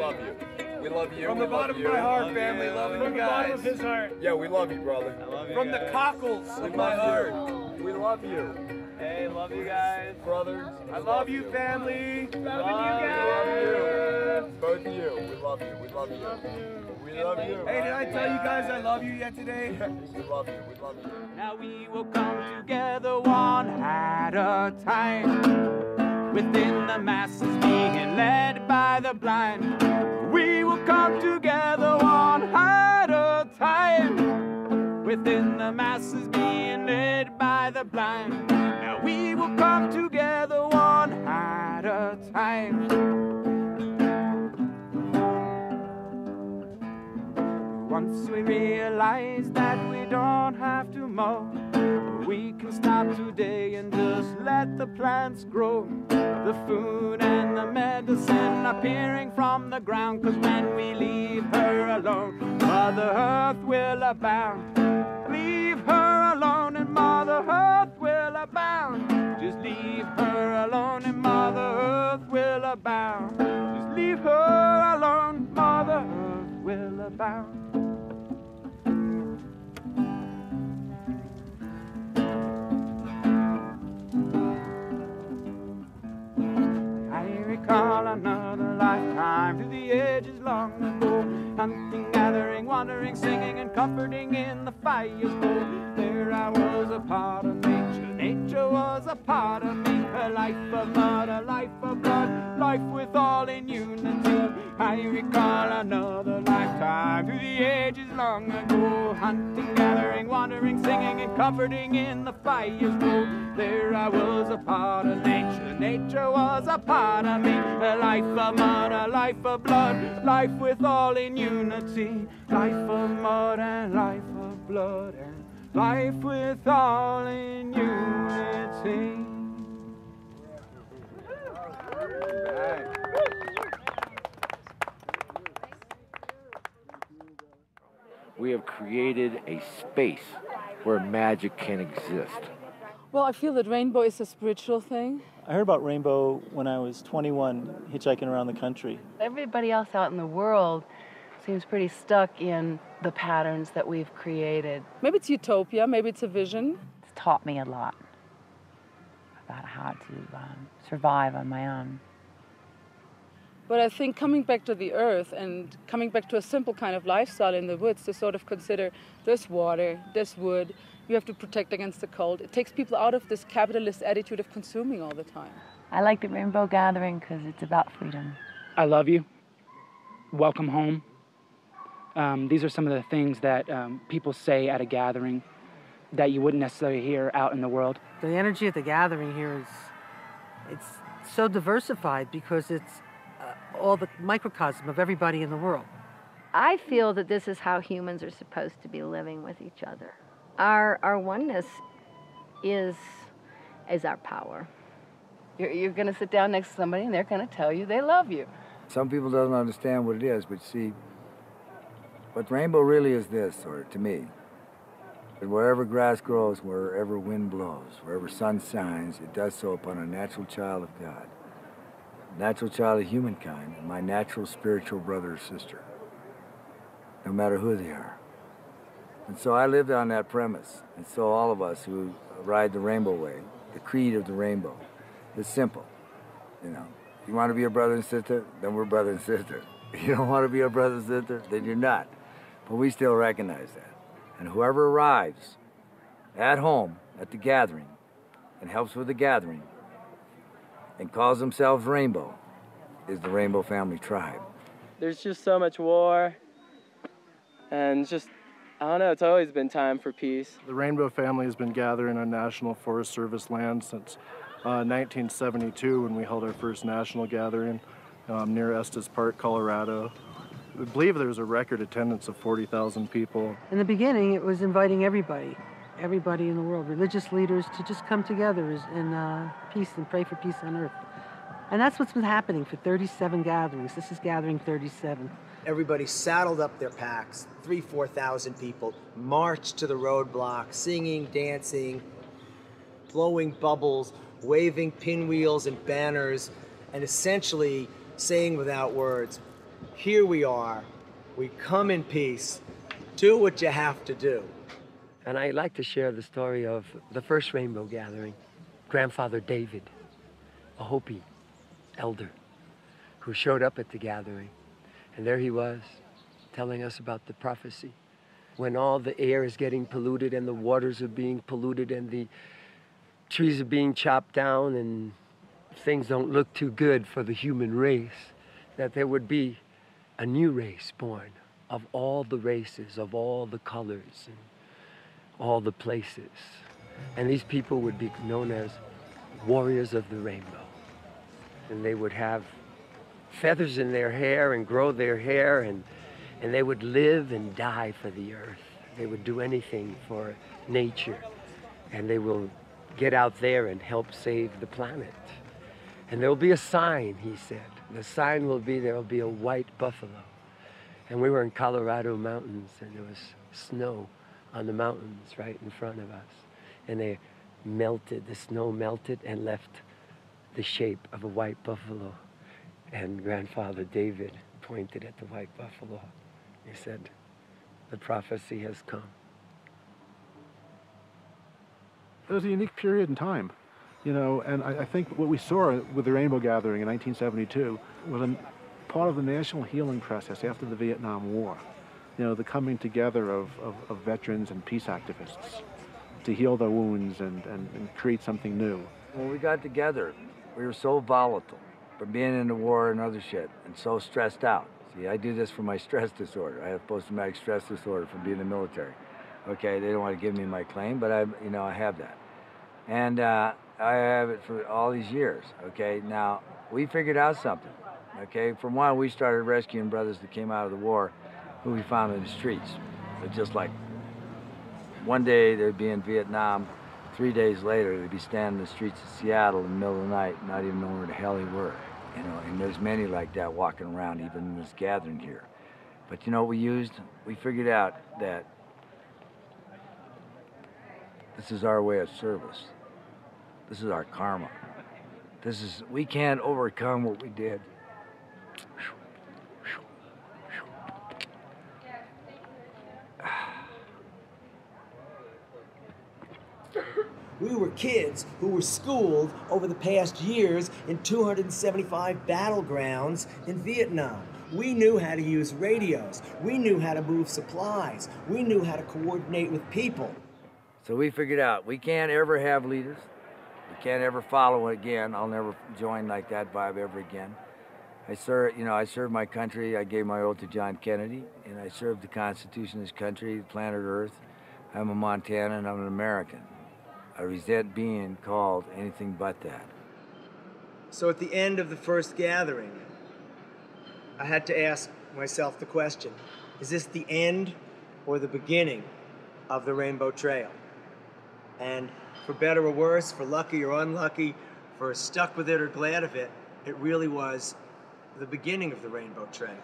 love you. We love you. From the bottom of my heart, family, loving you guys. From the bottom of his heart. Yeah, we love you, brother. I love you From the cockles of my heart. We love you. Hey, love you guys. Brothers. I love you, family. Loving you We love guys. you. Both of you. We love you. We love you. We love you. Hey, did I tell you guys I love you yet today? We love you. We love you. Now we will come together one at a time, within the masses being led by the blind. We will come together one at a time, within the masses being led by the blind. Now we will come together one at a time. Once we realize that we don't have to mow, we can stop today and just let the plants grow. The food and the medicine appearing from the ground, 'cause when we leave her alone, Mother Earth will abound. Leave her alone and Mother Earth will abound. Just leave her alone and Mother Earth will abound. Just leave her alone, Mother Earth will abound. Recall another lifetime to the ages long ago, hunting, gathering, wandering, singing, and comforting in the fire's glow. There I was a part of nature, nature was a part of me, a life of mud, a life of blood, life with all in unity. I recall another lifetime to the ages long ago, hunting, gathering, wandering, singing, and comforting in the fire's glow. There I was a part of nature, nature was a part of me, a life of mud, a life of blood, life with all in unity. Life of mud and life of blood and life with all in unity. We have created a space where magic can exist. Well, I feel that Reinbow is a spiritual thing. I heard about Reinbow when I was 21, hitchhiking around the country. Everybody else out in the world seems pretty stuck in the patterns that we've created. Maybe it's utopia, maybe it's a vision. It's taught me a lot about how to survive on my own. But I think coming back to the earth and coming back to a simple kind of lifestyle in the woods, to sort of consider there's water, there's wood, you have to protect against the cold. It takes people out of this capitalist attitude of consuming all the time. I like the Rainbow Gathering because it's about freedom. I love you. Welcome home. These are some of the things that people say at a gathering that you wouldn't necessarily hear out in the world. The energy at the gathering here it's so diversified because it's all the microcosm of everybody in the world. I feel that this is how humans are supposed to be living with each other. Our oneness is our power. You're going to sit down next to somebody and they're going to tell you they love you. Some people don't understand what it is, but see, what Rainbow really is this, or to me, that wherever grass grows, wherever wind blows, wherever sun shines, it does so upon a natural child of God, natural child of humankind, and my natural spiritual brother or sister, no matter who they are. And so I lived on that premise, and so all of us who ride the Rainbow Way, the creed of the rainbow, is simple. You know, you want to be a brother and sister, then we're brother and sister. You don't want to be a brother and sister, then you're not. But we still recognize that. And whoever arrives at home at the gathering and helps with the gathering and calls themselves Rainbow is the Rainbow Family Tribe. There's just so much war, and just, I don't know, it's always been time for peace. The Rainbow family has been gathering on National Forest Service land since 1972 when we held our first national gathering near Estes Park, Colorado. We believe there was a record attendance of 40,000 people. In the beginning, it was inviting everybody in the world, religious leaders, to just come together in peace and pray for peace on earth. And that's what's been happening for 37 gatherings. This is gathering 37. Everybody saddled up their packs, 4,000 people, marched to the roadblock, singing, dancing, blowing bubbles, waving pinwheels and banners, and essentially saying without words, here we are. We come in peace. Do what you have to do. And I like to share the story of the first Rainbow gathering. Grandfather David, a Hopi elder, who showed up at the gathering. And there he was, telling us about the prophecy. When all the air is getting polluted and the waters are being polluted and the trees are being chopped down and things don't look too good for the human race, that there would be a new race born of all the races, of all the colors, and all the places. And these people would be known as warriors of the rainbow. And they would have feathers in their hair and grow their hair, and they would live and die for the earth. They would do anything for nature. And they will get out there and help save the planet. And there will be a sign, he said. The sign will be, there will be a white buffalo. And we were in Colorado mountains, and there was snow on the mountains right in front of us. And they melted, the snow melted and left the shape of a white buffalo. And Grandfather David pointed at the white buffalo. He said, the prophecy has come. It was a unique period in time, you know, and I think what we saw with the Rainbow Gathering in 1972 was part of the national healing process after the Vietnam War. You know, the coming together of veterans and peace activists to heal their wounds and create something new. When we got together, we were so volatile from being in the war and other shit, and so stressed out. See, I do this for my stress disorder. I have post-traumatic stress disorder from being in the military. Okay, they don't want to give me my claim, but I have that. And I have it for all these years, okay? Now, we figured out something, okay? For one, we started rescuing brothers that came out of the war who we found in the streets. But just like one day they'd be in Vietnam, 3 days later they'd be standing in the streets of Seattle in the middle of the night, not even knowing where the hell they were. You know, and there's many like that walking around even in this gathering here. But you know what we used? We figured out that this is our way of service. This is our karma. We can't overcome what we did. We were kids who were schooled over the past years in 275 battlegrounds in Vietnam. We knew how to use radios. We knew how to move supplies. We knew how to coordinate with people. So we figured out we can't ever have leaders. We can't ever follow again. I'll never join like that vibe ever again. I served my country. I gave my oath to John Kennedy, and I served the Constitution of this country, planet Earth. I'm a Montanan and I'm an American. I resent being called anything but that. So at the end of the first gathering, I had to ask myself the question, is this the end or the beginning of the Rainbow Trail? And for better or worse, for lucky or unlucky, for stuck with it or glad of it, it really was the beginning of the Rainbow Trail.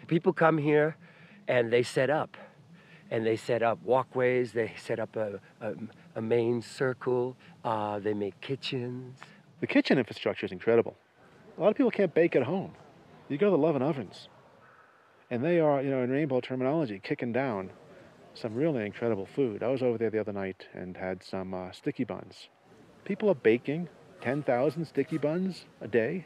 People come here and they set up. And they set up walkways, they set up a main circle, they make kitchens. The kitchen infrastructure is incredible. A lot of people can't bake at home. You go to the oven ovens, and they are, you know, in Rainbow terminology, kicking down some really incredible food. I was over there the other night and had some sticky buns. People are baking 10,000 sticky buns a day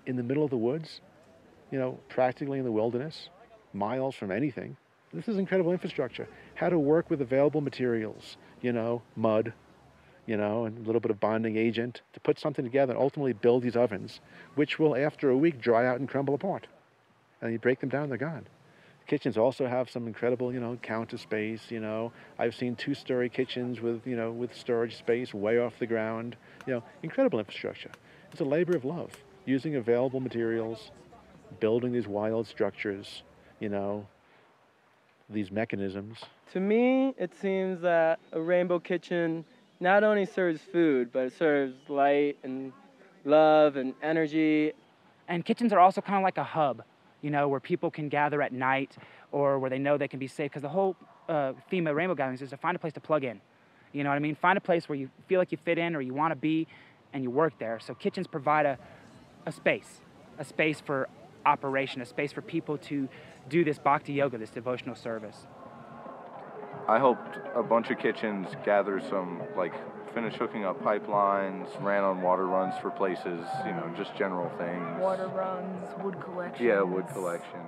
in the middle of the woods, you know, practically in the wilderness, miles from anything. This is incredible infrastructure. How to work with available materials, you know, mud, you know, and a little bit of bonding agent to put something together and ultimately build these ovens, which will, after a week, dry out and crumble apart. And you break them down, they're gone. Kitchens also have some incredible, you know, counter space, you know. I've seen 2-story kitchens with, you know, with storage space way off the ground. You know, incredible infrastructure. It's a labor of love. using available materials, building these wild structures, you know, these mechanisms. To me, it seems that a rainbow kitchen not only serves food, but it serves light and love and energy. And kitchens are also kind of like a hub, you know, where people can gather at night or where they know they can be safe. Because the whole theme of rainbow gatherings is to find a place to plug in. You know what I mean? Find a place where you feel like you fit in or you want to be and you work there. So kitchens provide a space for operation, a space for people to do this bhakti yoga, this devotional service. I helped a bunch of kitchens gather some, like, finish hooking up pipelines, ran on water runs for places, you know, just general things. Water runs, wood collection. Yeah, wood collection.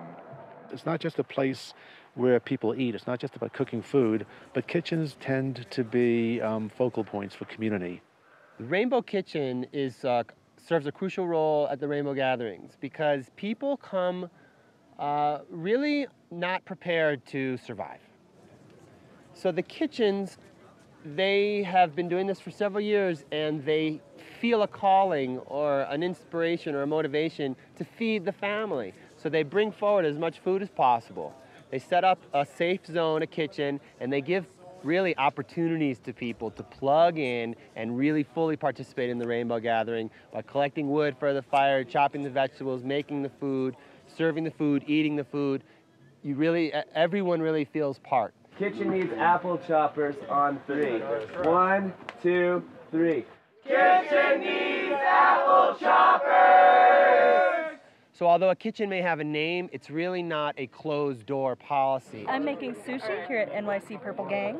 It's not just a place where people eat. It's not just about cooking food, but kitchens tend to be focal points for community. The Rainbow Kitchen serves a crucial role at the Rainbow Gatherings because people come really not prepared to survive. So the kitchens, they have been doing this for several years and they feel a calling or an inspiration or a motivation to feed the family. So they bring forward as much food as possible. They set up a safe zone, a kitchen, and they give really opportunities to people to plug in and really fully participate in the Rainbow Gathering by collecting wood for the fire, chopping the vegetables, making the food, serving the food, eating the food. Everyone really feels part. Kitchen needs apple choppers on 3. 1, 2, 3. Kitchen needs apple choppers! So although a kitchen may have a name, it's really not a closed-door policy. I'm making sushi here at NYC Purple Gang.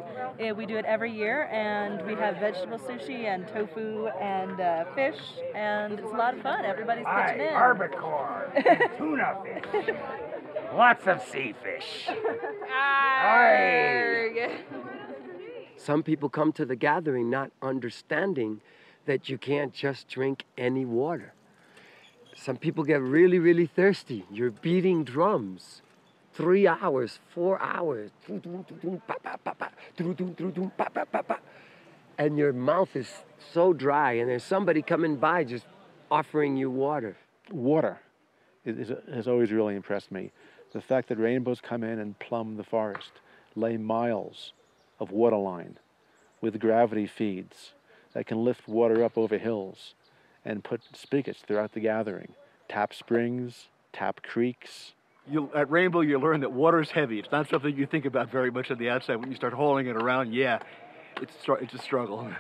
We do it every year, and we have vegetable sushi and tofu and fish, and it's a lot of fun. Everybody's pitching in. Barbacore, tuna fish, lots of sea fish. Some people come to the gathering not understanding that you can't just drink any water. Some people get really, really thirsty. You're beating drums. 3 hours, 4 hours. And your mouth is so dry, and there's somebody coming by just offering you water. Water has always really impressed me. The fact that rainbows come in and plumb the forest, lay miles of water line with gravity feeds that can lift water up over hills and put spigots throughout the gathering. Tap springs, tap creeks. At Rainbow, you learn that water is heavy. It's not something you think about very much on the outside. When you start hauling it around, yeah, it's a struggle.